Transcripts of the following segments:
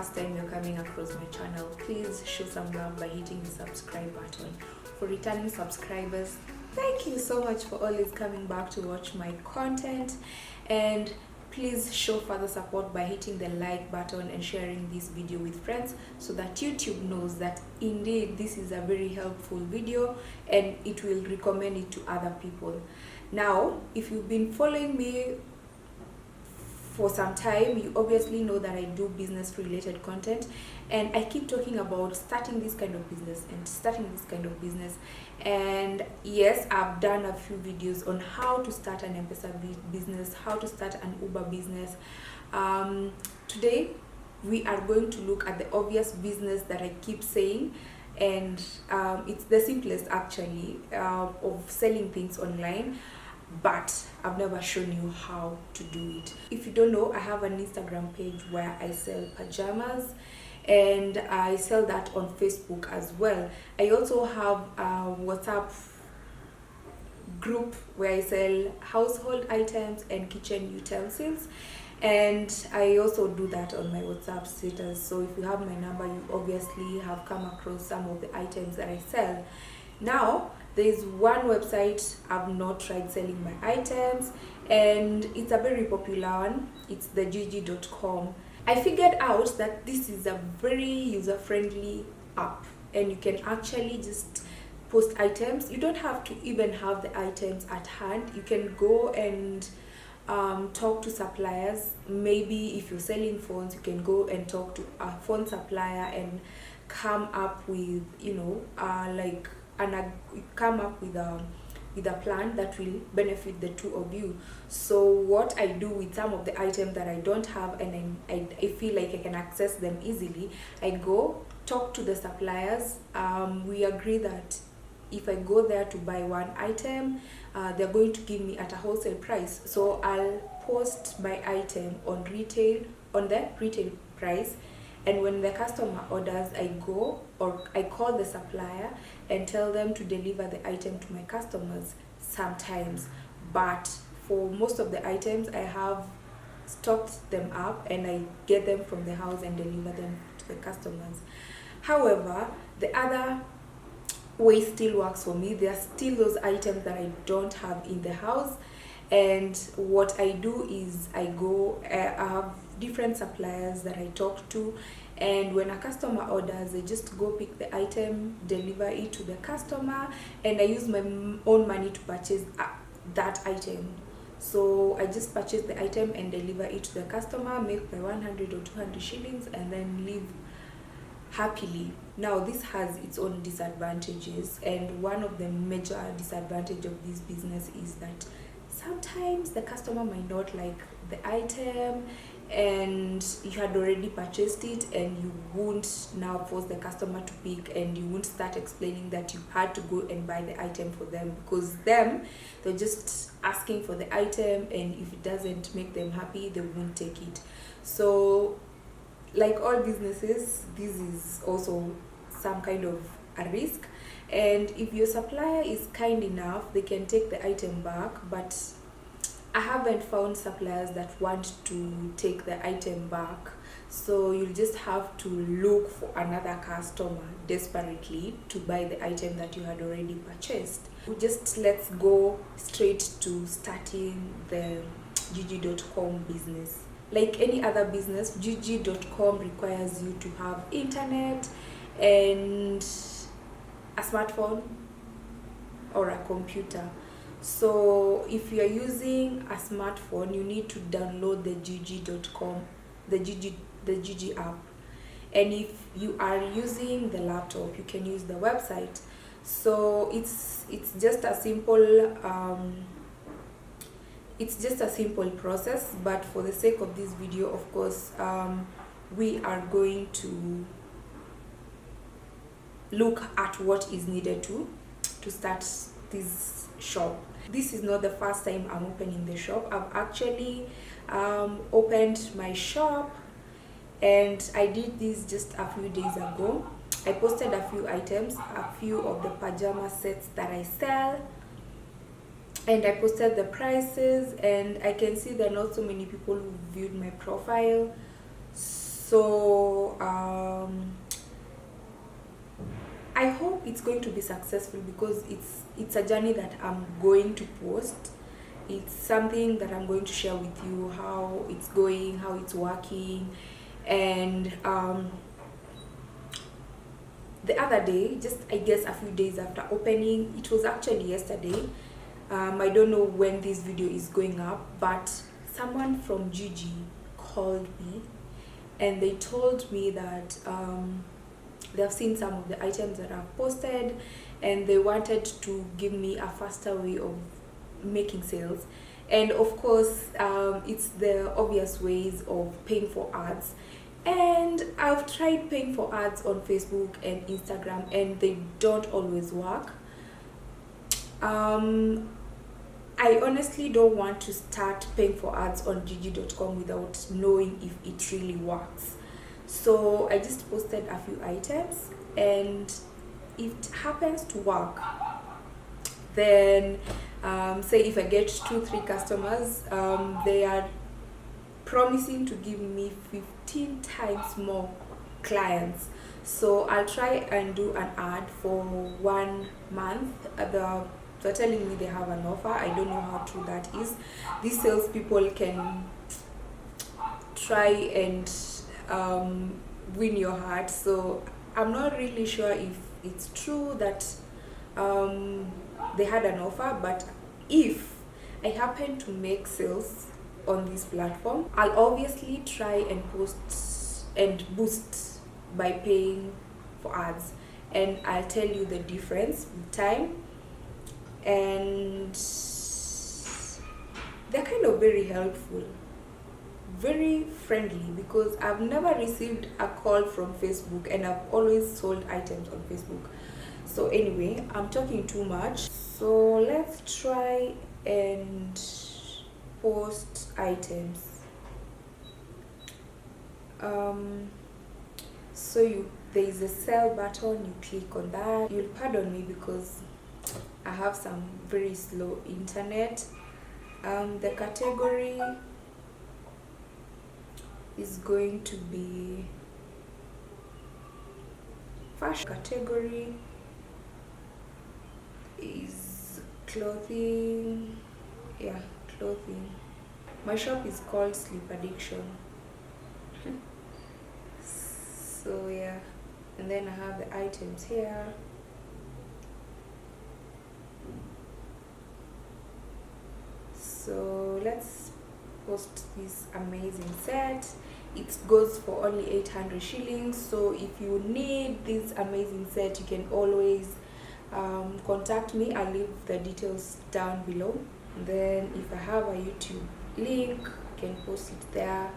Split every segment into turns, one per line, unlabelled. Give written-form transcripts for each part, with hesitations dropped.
first time you're coming across my channel, please show some love by hitting the subscribe button. For returning subscribers, thank you so much for always coming back to watch my content, and please show further support by hitting the like button and sharing this video with friends so that YouTube knows that indeed this is a very helpful video and it will recommend it to other people. Now, if you've been following me for some time, you obviously know that I do business related content, and I keep talking about starting this kind of business and starting this kind of business. And yes, I've done a few videos on how to start an M-Pesa business, how to start an Uber business. Today we are going to look at the obvious business that I keep saying, and it's the simplest actually, of selling things online, but I've never shown you how to do it. If you don't know, I have an Instagram page where I sell pajamas, and I sell that on Facebook as well. I also have a WhatsApp group where I sell household items and kitchen utensils, and I also do that on my WhatsApp status. So if you have my number, you obviously have come across some of the items that I sell. Now, there is one website I've not tried selling my items, and it's a very popular one. It's the gg.com. I figured out that this is a very user-friendly app, and you can actually just post items. You don't have to even have the items at hand. You can go and talk to suppliers. Maybe if you're selling phones, you can go and talk to a phone supplier and come up with, come up with a plan that will benefit the two of you. So what I do with some of the items that I don't have and I feel like I can access them easily, I go talk to the suppliers. We agree that if I go there to buy one item, they're going to give me at a wholesale price. So I'll post my item on the retail price, and when the customer orders, I go or I call the supplier and tell them to deliver the item to my customers sometimes. But for most of the items, I have stocked them up and I get them from the house and deliver them to the customers. However, the other way still works for me. There are still those items that I don't have in the house, and what I do is I have different suppliers that I talk to, and when a customer orders, I just go pick the item, deliver it to the customer, and I use my own money to purchase that item. So I just purchase the item and deliver it to the customer, make my 100 or 200 shillings, and then leave happily. Now, this has its own disadvantages, and one of the major disadvantages of this business is that sometimes the customer might not like the item, and you had already purchased it, and you won't now force the customer to pick, and you won't start explaining that you had to go and buy the item for them, because they're just asking for the item, and if it doesn't make them happy, they won't take it. So like all businesses, this is also some kind of a risk, and if your supplier is kind enough, they can take the item back, but I haven't found suppliers that want to take the item back. So you'll just have to look for another customer desperately to buy the item that you had already purchased. Let's go straight to starting the gg.com business. Like any other business, gg.com requires you to have internet and a smartphone or a computer. So if you are using a smartphone, you need to download the gg.com, the gg app. And if you are using the laptop, you can use the website. So it's just a simple process, but for the sake of this video, of course, we are going to look at what is needed to start this shop. This is not the first time I'm opening the shop. I've actually opened my shop, and I did this just a few days ago. I posted a few items, a few of the pajama sets that I sell, and I posted the prices, and I can see there are not so many people who viewed my profile. So I hope it's going to be successful, because it's a journey that I'm going to post. It's something that I'm going to share with you, how it's going, how it's working. And the other day, just I guess a few days after opening, it was actually yesterday. I don't know when this video is going up, but someone from Gigi called me, and they told me that they have seen some of the items that I've posted, and they wanted to give me a faster way of making sales. And of course, it's the obvious ways of paying for ads. And I've tried paying for ads on Facebook and Instagram, and they don't always work. I honestly don't want to start paying for ads on gigi.com without knowing if it really works. So I just posted a few items, and if it happens to work, then say if I get 2-3 customers, they are promising to give me 15 times more clients. So I'll try and do an ad for 1 month. They're telling me they have an offer. I don't know how true that is. These salespeople can try and win your heart. So I'm not really sure if it's true that they had an offer, but if I happen to make sales on this platform, I'll obviously try and post and boost by paying for ads, and I'll tell you the difference with time. And they're kind of very helpful, very friendly, because I've never received a call from Facebook, and I've always sold items on Facebook. So anyway, I'm talking too much, so let's try and post items. So there is a sell button, you click on that. You'll pardon me because I have some very slow internet. The category is going to be fashion. Category is clothing. Yeah, clothing. My shop is called Sleep Addiction. So yeah, and then I have the items here. So let's post this amazing set. It goes for only 800 shillings. So if you need this amazing set, you can always contact me. I'll leave the details down below. And then if I have a YouTube link, I can post it there.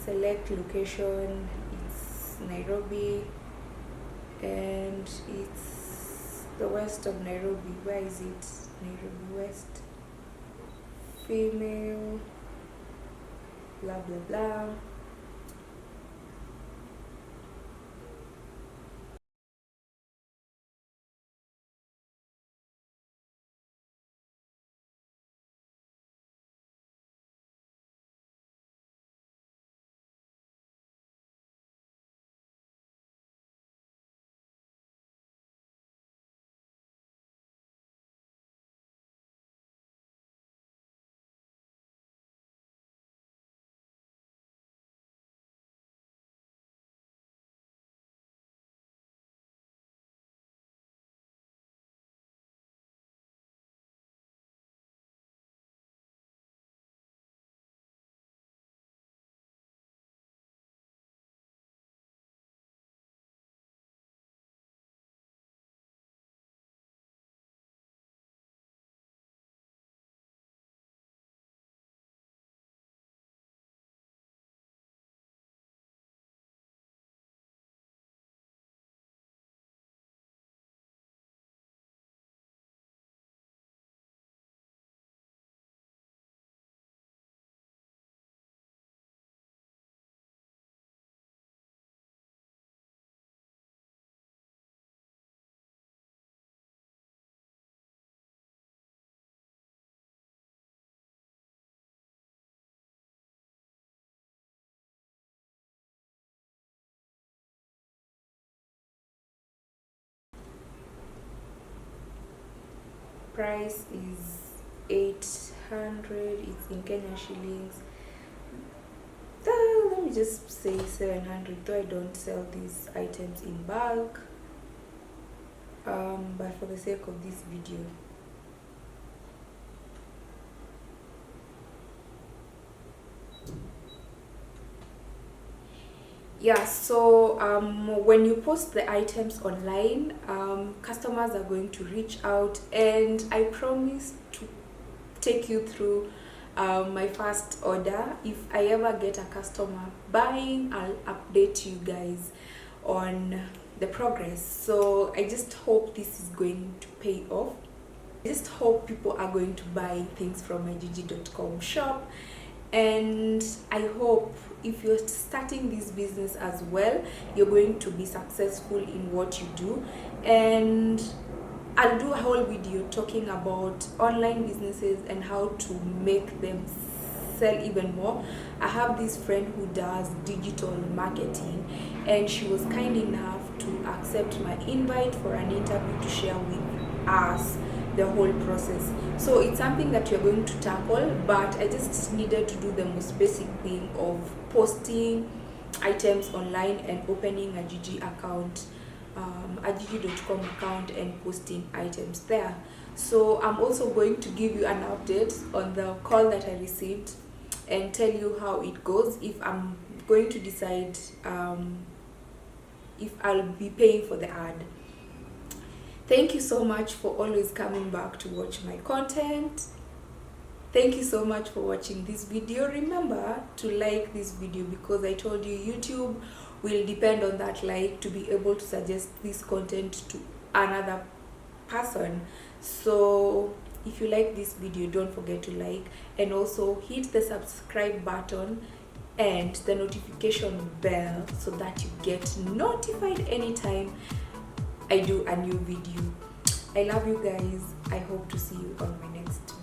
Select location, it's Nairobi, and it's the west of Nairobi. Where is it? Nairobi West. Female, blah blah blah. price is 800. It's in Kenya shillings. Let me just say 700, though I don't sell these items in bulk, but for the sake of this video. Yeah, so when you post the items online, customers are going to reach out, and I promise to take you through my first order. If I ever get a customer buying, I'll update you guys on the progress. So I just hope this is going to pay off. I just hope people are going to buy things from my gigi.com shop, and I hope if you're starting this business as well, you're going to be successful in what you do. And I'll do a whole video talking about online businesses and how to make them sell even more. I have this friend who does digital marketing, and she was kind enough to accept my invite for an interview to share with us the whole process. So it's something that you're going to tackle, but I just needed to do the most basic thing of posting items online and opening a Gigi account, a gigi.com account, and posting items there. So I'm also going to give you an update on the call that I received and tell you how it goes, if I'm going to decide if I'll be paying for the ad. Thank you so much for always coming back to watch my content. Thank you so much for watching this video. Remember to like this video, because I told you YouTube will depend on that like to be able to suggest this content to another person. So if you like this video, don't forget to like, and also hit the subscribe button and the notification bell so that you get notified anytime I do a new video. I love you guys. I hope to see you on my next video.